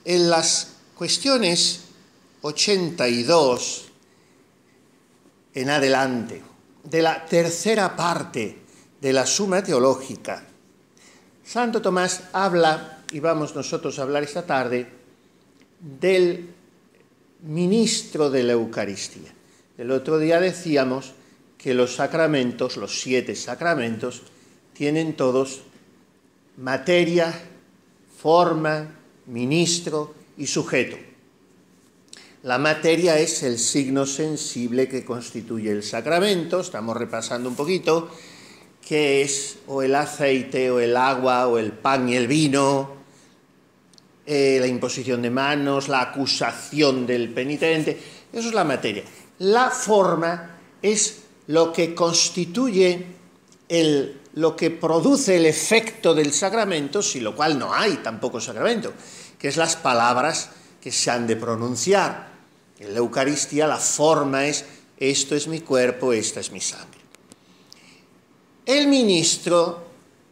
En las cuestiones 82 en adelante, de la tercera parte de la Suma Teológica, Santo Tomás habla, y vamos nosotros a hablar esta tarde, del ministro de la Eucaristía. El otro día decíamos que los sacramentos, los 7 sacramentos, tienen todos materia, forma, ministro y sujeto. La materia es el signo sensible que constituye el sacramento, estamos repasando un poquito, que es o el aceite o el agua o el pan y el vino, la imposición de manos, la acusación del penitente, eso es la materia. La forma es lo que constituye lo que produce el efecto del sacramento, sin lo cual no hay tampoco sacramento, que es las palabras que se han de pronunciar. En la Eucaristía la forma es: esto es mi cuerpo, esta es mi sangre. El ministro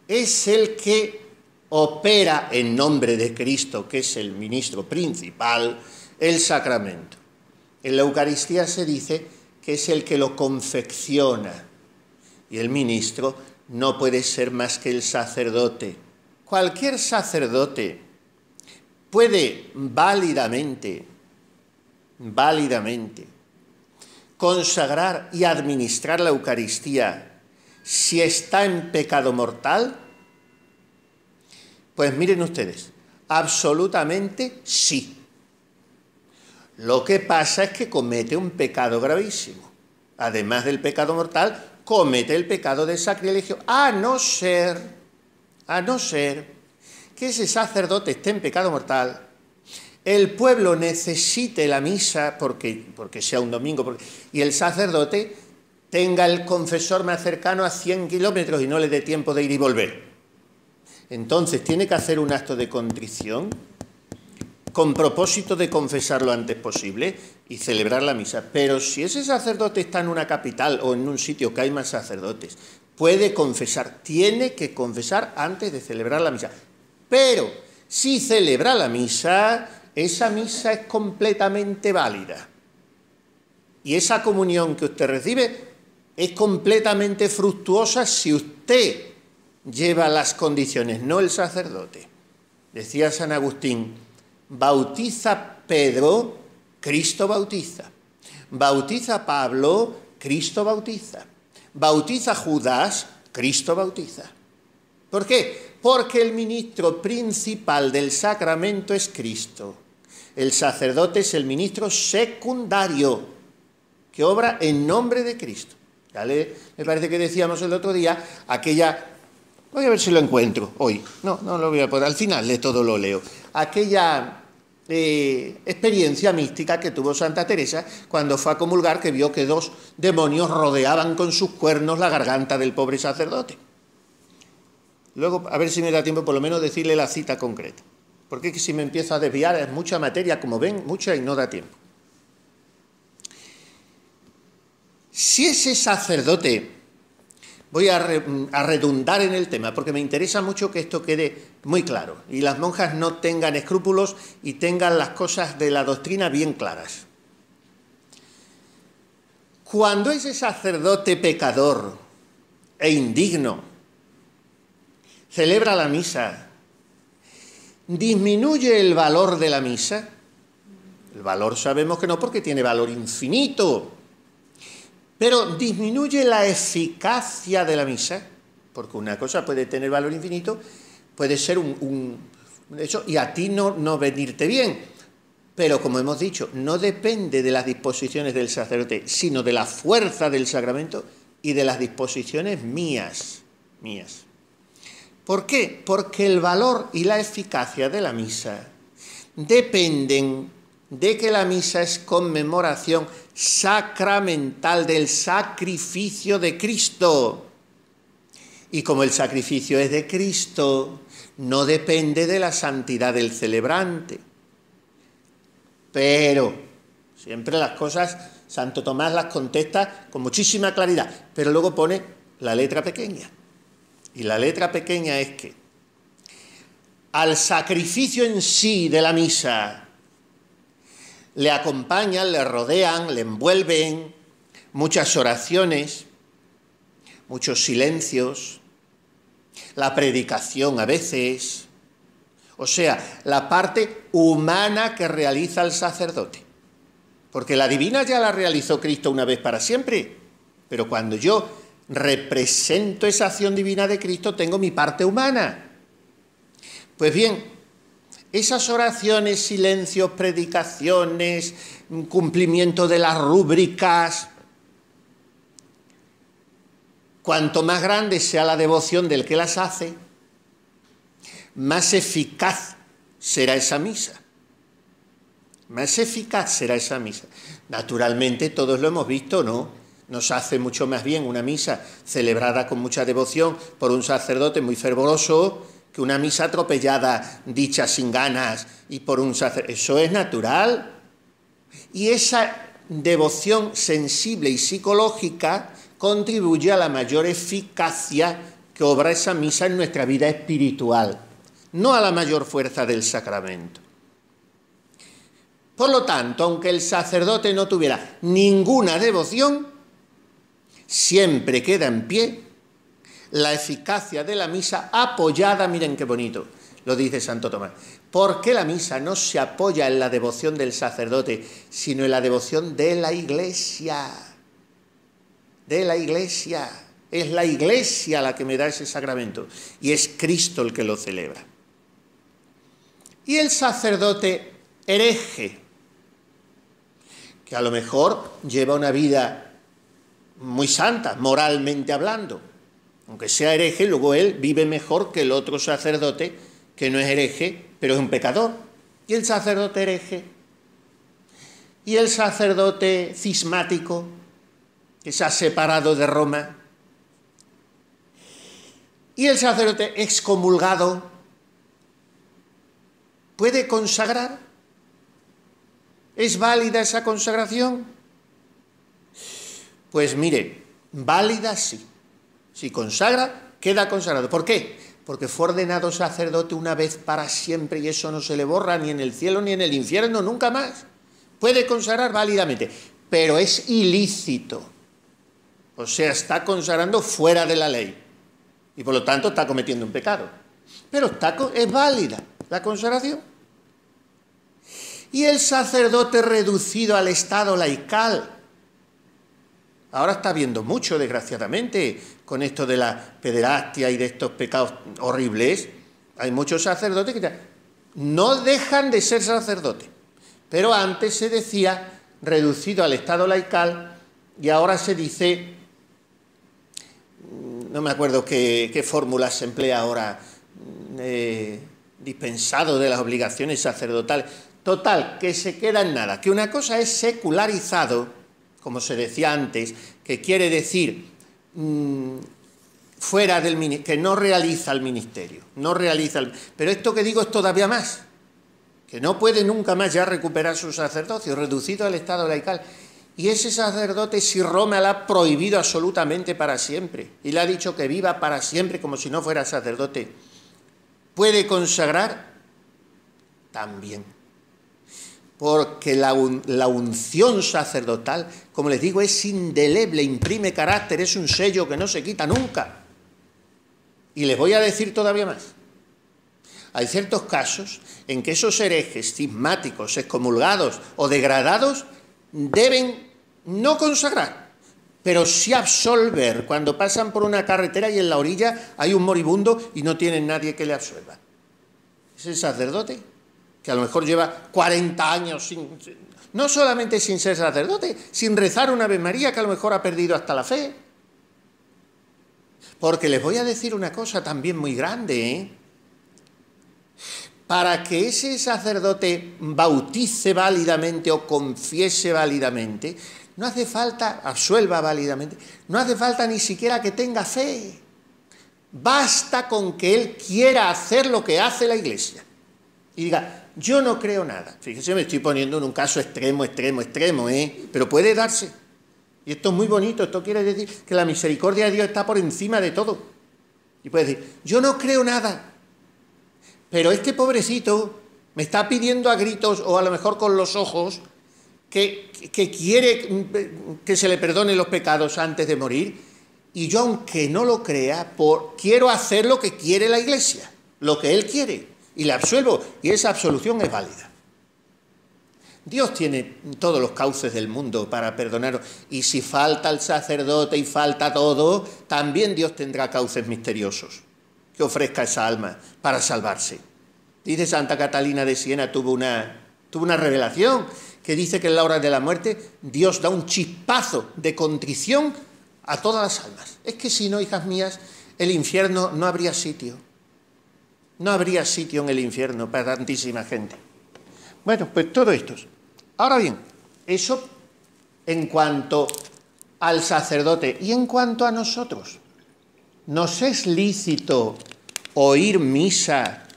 es el que opera en nombre de Cristo, que es el ministro principal, el sacramento. En la Eucaristía se dice que es el que lo confecciona, y el ministro no puede ser más que el sacerdote. Cualquier sacerdote puede válidamente consagrar y administrar la Eucaristía si está en pecado mortal. Pues miren ustedes, absolutamente sí. Lo que pasa es que comete un pecado gravísimo. Además del pecado mortal, comete el pecado de sacrilegio, a no ser que ese sacerdote esté en pecado mortal, el pueblo necesite la misa porque sea un domingo, y el sacerdote tenga el confesor más cercano a 100 kilómetros y no le dé tiempo de ir y volver. Entonces tiene que hacer un acto de contrición con propósito de confesar lo antes posible y celebrar la misa. Pero si ese sacerdote está en una capital o en un sitio que hay más sacerdotes, puede confesar, tiene que confesar antes de celebrar la misa. Pero si celebra la misa, esa misa es completamente válida. Y esa comunión que usted recibe es completamente fructuosa si usted lleva las condiciones, no el sacerdote. Decía San Agustín: bautiza Pedro, Cristo bautiza. Bautiza Pablo, Cristo bautiza. Bautiza Judas, Cristo bautiza. ¿Por qué? Porque el ministro principal del sacramento es Cristo. El sacerdote es el ministro secundario que obra en nombre de Cristo. Me parece que decíamos el otro día aquella... Voy a ver si lo encuentro hoy. No lo voy a poder. Al final de todo lo leo. Aquella experiencia mística que tuvo Santa Teresa cuando fue a comulgar, que vio que 2 demonios rodeaban con sus cuernos la garganta del pobre sacerdote. Luego, a ver si me da tiempo por lo menos decirle la cita concreta. Porque es que si me empiezo a desviar es mucha materia, como ven, mucha, y no da tiempo. Si ese sacerdote... Voy a redundar en el tema, porque me interesa mucho que esto quede muy claro y las monjas no tengan escrúpulos y tengan las cosas de la doctrina bien claras. Cuando ese sacerdote pecador e indigno celebra la misa, ¿disminuye el valor de la misa? El valor sabemos que no, porque tiene valor infinito. Pero disminuye la eficacia de la misa, porque una cosa puede tener valor infinito, puede ser un hecho, y a ti no venirte bien. Pero, como hemos dicho, no depende de las disposiciones del sacerdote, sino de la fuerza del sacramento y de las disposiciones mías. ¿Por qué? Porque el valor y la eficacia de la misa dependen de que la misa es conmemoración sacramental del sacrificio de Cristo. Y como el sacrificio es de Cristo, no depende de la santidad del celebrante. Pero siempre las cosas, Santo Tomás las contesta con muchísima claridad, pero luego pone la letra pequeña. Y la letra pequeña es que al sacrificio en sí de la misa. Le acompañan, le rodean, le envuelven muchas oraciones, muchos silencios, la predicación a veces, o sea, la parte humana que realiza el sacerdote. Porque la divina ya la realizó Cristo una vez para siempre, pero cuando yo represento esa acción divina de Cristo, tengo mi parte humana. Pues bien, esas oraciones, silencios, predicaciones, cumplimiento de las rúbricas, cuanto más grande sea la devoción del que las hace, más eficaz será esa misa. Más eficaz será esa misa. Naturalmente, todos lo hemos visto, ¿no? Nos hace mucho más bien una misa celebrada con mucha devoción por un sacerdote muy fervoroso que una misa atropellada, dicha sin ganas y por un sacerdote. Eso es natural. Y esa devoción sensible y psicológica contribuye a la mayor eficacia que obra esa misa en nuestra vida espiritual, no a la mayor fuerza del sacramento. Por lo tanto, aunque el sacerdote no tuviera ninguna devoción, siempre queda en pie la eficacia de la misa apoyada, miren qué bonito, lo dice Santo Tomás, porque la misa no se apoya en la devoción del sacerdote, sino en la devoción de la Iglesia. De la Iglesia. Es la Iglesia la que me da ese sacramento y es Cristo el que lo celebra. Y el sacerdote hereje, que a lo mejor lleva una vida muy santa, moralmente hablando, aunque sea hereje, luego él vive mejor que el otro sacerdote que no es hereje, pero es un pecador. Y el sacerdote hereje, y el sacerdote cismático, que se ha separado de Roma, y el sacerdote excomulgado, ¿puede consagrar? ¿Es válida esa consagración? Pues mire, válida sí. Si consagra, queda consagrado. ¿Por qué? Porque fue ordenado sacerdote una vez para siempre y eso no se le borra ni en el cielo ni en el infierno, nunca más. Puede consagrar válidamente, pero es ilícito. O sea, está consagrando fuera de la ley y por lo tanto está cometiendo un pecado. Pero es válida la consagración. Y el sacerdote reducido al estado laical. Ahora está habiendo mucho, desgraciadamente, con esto de la pederastia y de estos pecados horribles. Hay muchos sacerdotes que no dejan de ser sacerdotes. Pero antes se decía reducido al estado laical y ahora se dice, no me acuerdo qué fórmula se emplea ahora, dispensado de las obligaciones sacerdotales. Total, que se queda en nada. Que una cosa es secularizado, como se decía antes, que quiere decir fuera del ministerio, que no realiza el ministerio, pero esto que digo es todavía más, que no puede nunca más ya recuperar su sacerdocio, reducido al estado laical. Y ese sacerdote, si Roma le ha prohibido absolutamente para siempre, y le ha dicho que viva para siempre como si no fuera sacerdote, ¿puede consagrar? También. Porque la unción sacerdotal, como les digo, es indeleble, imprime carácter, es un sello que no se quita nunca. Y les voy a decir todavía más. Hay ciertos casos en que esos herejes, cismáticos, excomulgados o degradados deben no consagrar, pero sí absolver cuando pasan por una carretera y en la orilla hay un moribundo y no tienen nadie que le absuelva. Ese sacerdote, que a lo mejor lleva 40 años no solamente sin ser sacerdote, sin rezar una Ave María, que a lo mejor ha perdido hasta la fe. Porque les voy a decir una cosa también muy grande, ¿eh? Para que ese sacerdote bautice válidamente o confiese válidamente, no hace falta, absuelva válidamente, no hace falta ni siquiera que tenga fe. Basta con que él quiera hacer lo que hace la Iglesia. Y diga, yo no creo nada. Fíjense, me estoy poniendo en un caso extremo, pero puede darse. Y esto es muy bonito, esto quiere decir que la misericordia de Dios está por encima de todo. Y puede decir, yo no creo nada, pero este pobrecito me está pidiendo a gritos, o a lo mejor con los ojos, que quiere que se le perdone los pecados antes de morir, y yo, aunque no lo crea, quiero hacer lo que quiere la Iglesia, lo que él quiere, y le absuelvo, y esa absolución es válida. Dios tiene todos los cauces del mundo para perdonar, y si falta el sacerdote y falta todo, también Dios tendrá cauces misteriosos que ofrezca esa alma para salvarse. Dice Santa Catalina de Siena, tuvo una revelación que dice que en la hora de la muerte Dios da un chispazo de contrición a todas las almas. Es que si no, hijas mías, el infierno no habría sitio. No habría sitio en el infierno para tantísima gente. Bueno, pues todo esto. Ahora bien, eso en cuanto al sacerdote y en cuanto a nosotros. ¿Nos es lícito oír misa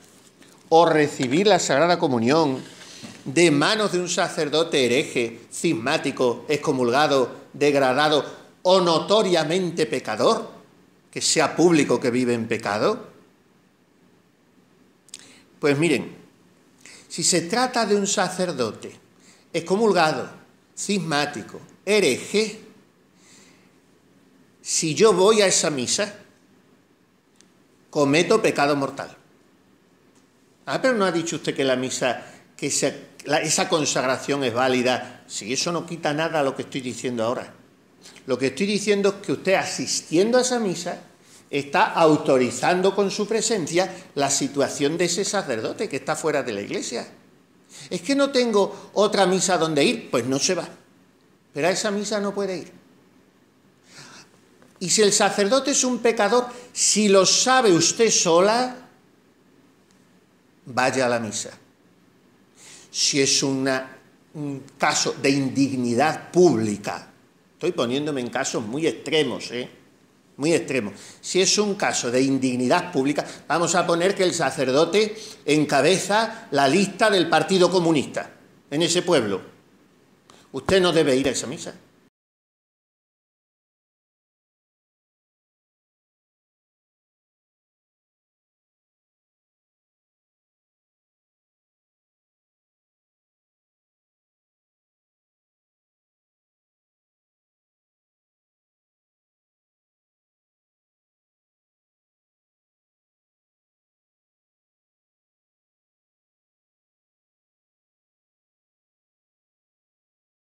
o recibir la Sagrada Comunión de manos de un sacerdote hereje, cismático, excomulgado, degradado o notoriamente pecador, que sea público que vive en pecado? Pues miren, si se trata de un sacerdote excomulgado, cismático, hereje, si yo voy a esa misa, cometo pecado mortal. Pero no ha dicho usted que la misa, que esa consagración es válida. Si eso no quita nada a lo que estoy diciendo ahora. Lo que estoy diciendo es que usted, asistiendo a esa misa, está autorizando con su presencia la situación de ese sacerdote que está fuera de la iglesia. Es que no tengo otra misa donde ir, pues no se va. Pero a esa misa no puede ir. Y si el sacerdote es un pecador, si lo sabe usted sola, vaya a la misa. Si es un caso de indignidad pública, estoy poniéndome en casos muy extremos, muy extremos. Si es un caso de indignidad pública, vamos a poner que el sacerdote encabeza la lista del Partido Comunista en ese pueblo. Usted no debe ir a esa misa.